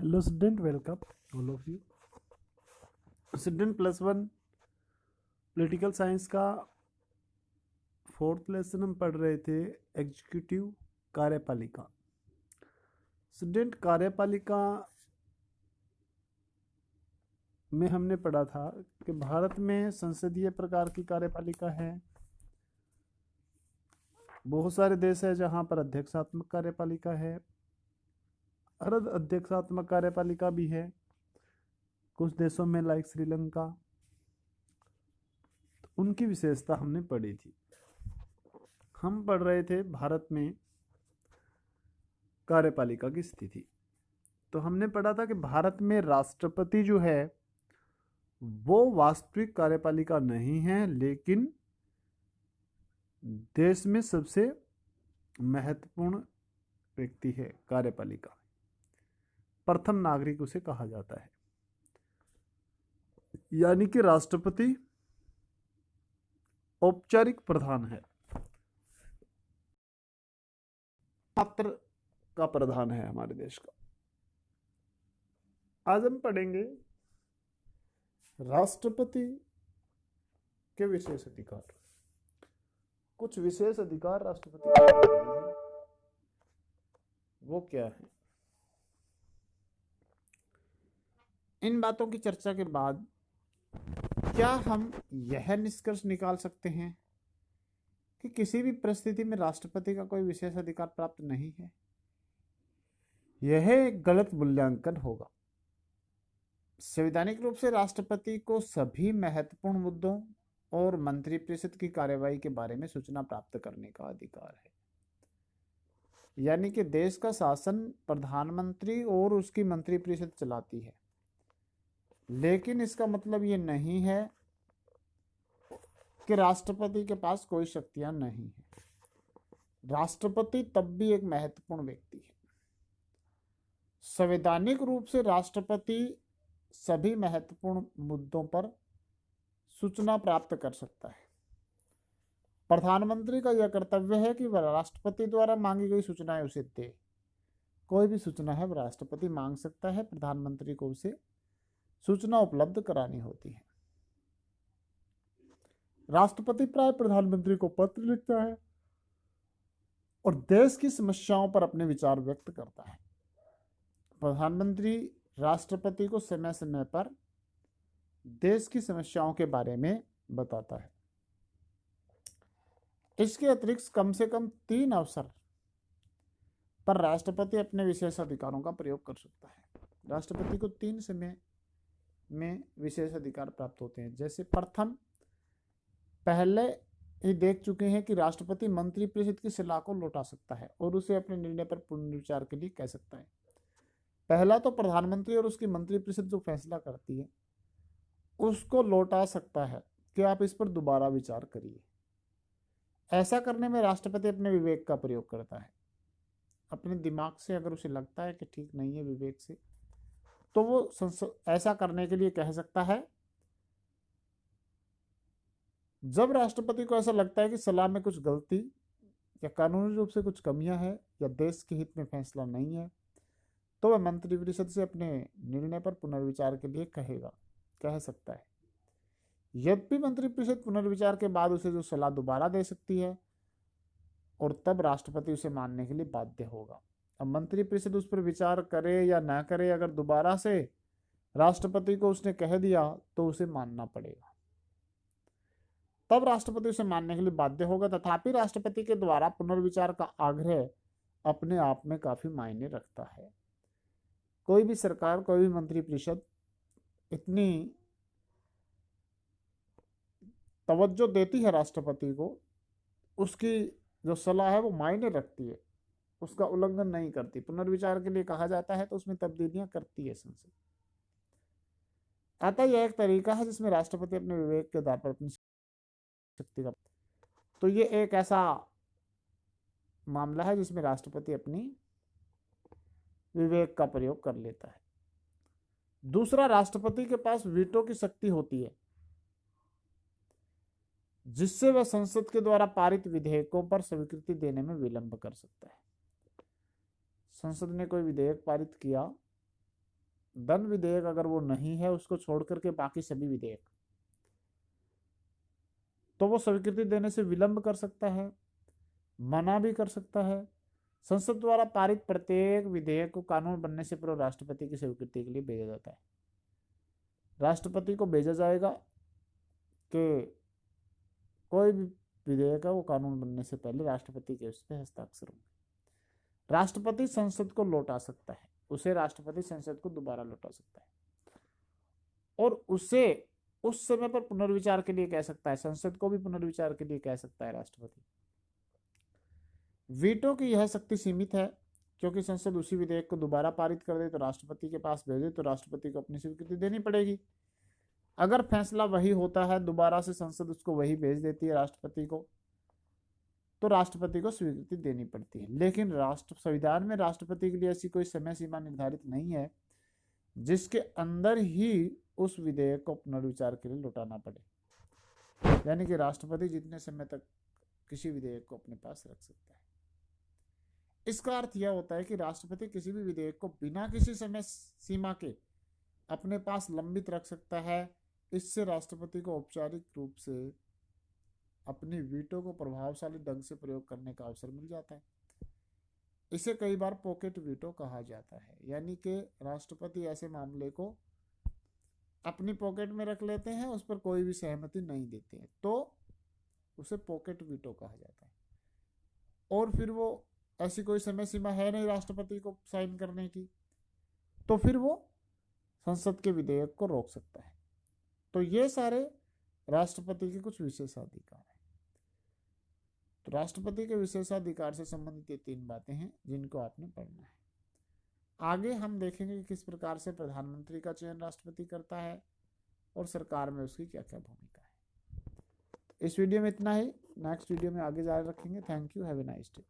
Hello student, welcome all of you. Student +1 political science का 4th lesson हम पढ़ रहे थे, एग्जीक्यूटिव कार्यपालिका। स्टूडेंट, कार्यपालिका में हमने पढ़ा था कि भारत में संसदीय प्रकार की कार्यपालिका है। बहुत सारे देश है जहां पर अध्यक्षात्मक कार्यपालिका है, अर्ध अध्यक्षात्मक कार्यपालिका भी है कुछ देशों में, लाइक श्रीलंका। तो उनकी विशेषता हमने पढ़ी थी। हम पढ़ रहे थे भारत में कार्यपालिका की स्थिति। तो हमने पढ़ा था कि भारत में राष्ट्रपति जो है वो वास्तविक कार्यपालिका नहीं है, लेकिन देश में सबसे महत्वपूर्ण व्यक्ति है कार्यपालिका। प्रथम नागरिक उसे कहा जाता है। यानी कि राष्ट्रपति औपचारिक प्रधान है, पात्र का प्रधान है हमारे देश का। आज हम पढ़ेंगे राष्ट्रपति के विशेष अधिकार। कुछ विशेष अधिकार राष्ट्रपति को दिए हैं, वो क्या है? इन बातों की चर्चा के बाद क्या हम यह निष्कर्ष निकाल सकते हैं कि किसी भी परिस्थिति में राष्ट्रपति का कोई विशेष अधिकार प्राप्त नहीं है? यह एक गलत मूल्यांकन होगा। संवैधानिक रूप से राष्ट्रपति को सभी महत्वपूर्ण मुद्दों और मंत्रिपरिषद की कार्यवाही के बारे में सूचना प्राप्त करने का अधिकार है। यानी कि देश का शासन प्रधानमंत्री और उसकी मंत्रिपरिषद चलाती है, लेकिन इसका मतलब ये नहीं है कि राष्ट्रपति के पास कोई शक्तियां नहीं है। राष्ट्रपति तब भी एक महत्वपूर्ण व्यक्ति है। संवैधानिक रूप से राष्ट्रपति सभी महत्वपूर्ण मुद्दों पर सूचना प्राप्त कर सकता है। प्रधानमंत्री का यह कर्तव्य है कि वह राष्ट्रपति द्वारा मांगी गई सूचनाएं उसे दे। कोई भी सूचना है वह राष्ट्रपति मांग सकता है, प्रधानमंत्री को उसे सूचना उपलब्ध करानी होती है। राष्ट्रपति प्राय प्रधानमंत्री को पत्र लिखता है और देश की समस्याओं पर अपने विचार व्यक्त करता है। प्रधानमंत्री राष्ट्रपति को समय समय पर देश की समस्याओं के बारे में बताता है। इसके अतिरिक्त कम से कम 3 अवसर पर राष्ट्रपति अपने विशेष अधिकारों का प्रयोग कर सकता है। राष्ट्रपति को 3 समय में विशेष अधिकार प्राप्त होते हैं। जैसे प्रथम, पहले ही देख चुके हैं कि राष्ट्रपति मंत्रिपरिषद की सलाह को लौटा सकता है और उसे अपने निर्णय पर पुनर्विचार के लिए कह सकता है। पहला तो प्रधानमंत्री और उसकी मंत्रिपरिषद जो फैसला करती है उसको लौटा सकता है कि आप इस पर दोबारा विचार करिए। ऐसा करने में राष्ट्रपति अपने विवेक का प्रयोग करता है। अपने दिमाग से अगर उसे लगता है कि ठीक नहीं है विवेक से, तो वो ऐसा करने के लिए कह सकता है। जब राष्ट्रपति को ऐसा लगता है कि सलाह में कुछ गलती या कानूनी रूप से कुछ कमियां हैं या देश के हित में फैसला नहीं है, तो वह मंत्रिपरिषद से अपने निर्णय पर पुनर्विचार के लिए कह सकता है। यद्यपि मंत्रिपरिषद पुनर्विचार के बाद उसे जो सलाह दोबारा दे सकती है और तब राष्ट्रपति उसे मानने के लिए बाध्य होगा। अब मंत्रिपरिषद उस पर विचार करे या ना करे, अगर दोबारा से राष्ट्रपति को उसने कह दिया तो उसे मानना पड़ेगा। तब राष्ट्रपति उसे मानने के लिए बाध्य होगा। तथापि राष्ट्रपति के द्वारा पुनर्विचार का आग्रह अपने आप में काफी मायने रखता है। कोई भी सरकार, कोई भी मंत्रिपरिषद इतनी तवज्जो देती है राष्ट्रपति को, उसकी जो सलाह है वो मायने रखती है, उसका उल्लंघन नहीं करती। पुनर्विचार के लिए कहा जाता है तो उसमें तब्दीलियां करती है संसद। अतः यह एक तरीका है जिसमें राष्ट्रपति अपने विवेक के आधार पर अपनी शक्ति का, तो ये एक ऐसा मामला है जिसमें राष्ट्रपति अपनी विवेक का प्रयोग कर लेता है। दूसरा, राष्ट्रपति के पास वीटो की शक्ति होती है, जिससे वह संसद के द्वारा पारित विधेयकों पर स्वीकृति देने में विलंब कर सकता है। संसद ने कोई विधेयक पारित किया धन विधेयक अगर वो नहीं है, उसको छोड़ करके बाकी सभी विधेयक, तो वो स्वीकृति देने से विलंब कर सकता है, मना भी कर सकता है। संसद द्वारा पारित प्रत्येक विधेयक को कानून बनने से पूर्व राष्ट्रपति की स्वीकृति के लिए भेजा जाता है। राष्ट्रपति को भेजा जाएगा कि कोई भी विधेयक है वो कानून बनने से पहले राष्ट्रपति के उस पर हस्ताक्षर होंगे। राष्ट्रपति संसद को लौटा सकता है, उसे राष्ट्रपति संसद को दोबारा लौटा सकता है और उसे उस समय पर पुनर्विचार के लिए कह सकता है, संसद को भी पुनर्विचार के लिए कह सकता है राष्ट्रपति। वीटो की यह शक्ति सीमित है, क्योंकि संसद उसी विधेयक को दोबारा पारित कर दे तो राष्ट्रपति के पास भेजे तो राष्ट्रपति को अपनी स्वीकृति देनी पड़ेगी। अगर फैसला वही होता है, दोबारा से संसद उसको वही भेज देती है राष्ट्रपति को, तो राष्ट्रपति को स्वीकृति देनी पड़ती है। लेकिन राष्ट्र संविधान में राष्ट्रपति के लिए ऐसी कोई समय सीमा निर्धारित नहीं है जिसके अंदर ही उस विधेयक को पुनर्विचार के लिए लौटाना पड़े, यानी कि राष्ट्रपति जितने समय तक किसी विधेयक को अपने पास रख सकता है। इसका अर्थ यह होता है कि राष्ट्रपति किसी भी विधेयक को बिना किसी समय सीमा के अपने पास लंबित रख सकता है। इससे राष्ट्रपति को औपचारिक रूप से अपनी वीटो को प्रभावशाली ढंग से प्रयोग करने का अवसर मिल जाता है। इसे कई बार पॉकेट वीटो कहा जाता है, यानी कि राष्ट्रपति ऐसे मामले को अपनी पॉकेट में रख लेते हैं, उस पर कोई भी सहमति नहीं देते हैं, तो उसे पॉकेट वीटो कहा जाता है। और फिर वो ऐसी कोई समय सीमा है नहीं राष्ट्रपति को साइन करने की, तो फिर वो संसद के विधेयक को रोक सकता है। तो ये सारे राष्ट्रपति के कुछ विशेषाधिकार हैं। तो राष्ट्रपति के विशेषाधिकार से संबंधित ये 3 बातें हैं जिनको आपने पढ़ना है। आगे हम देखेंगे कि किस प्रकार से प्रधानमंत्री का चयन राष्ट्रपति करता है और सरकार में उसकी क्या क्या भूमिका है। इस वीडियो में इतना ही, नेक्स्ट वीडियो में आगे जारी रखेंगे। Thank you, have a nice day.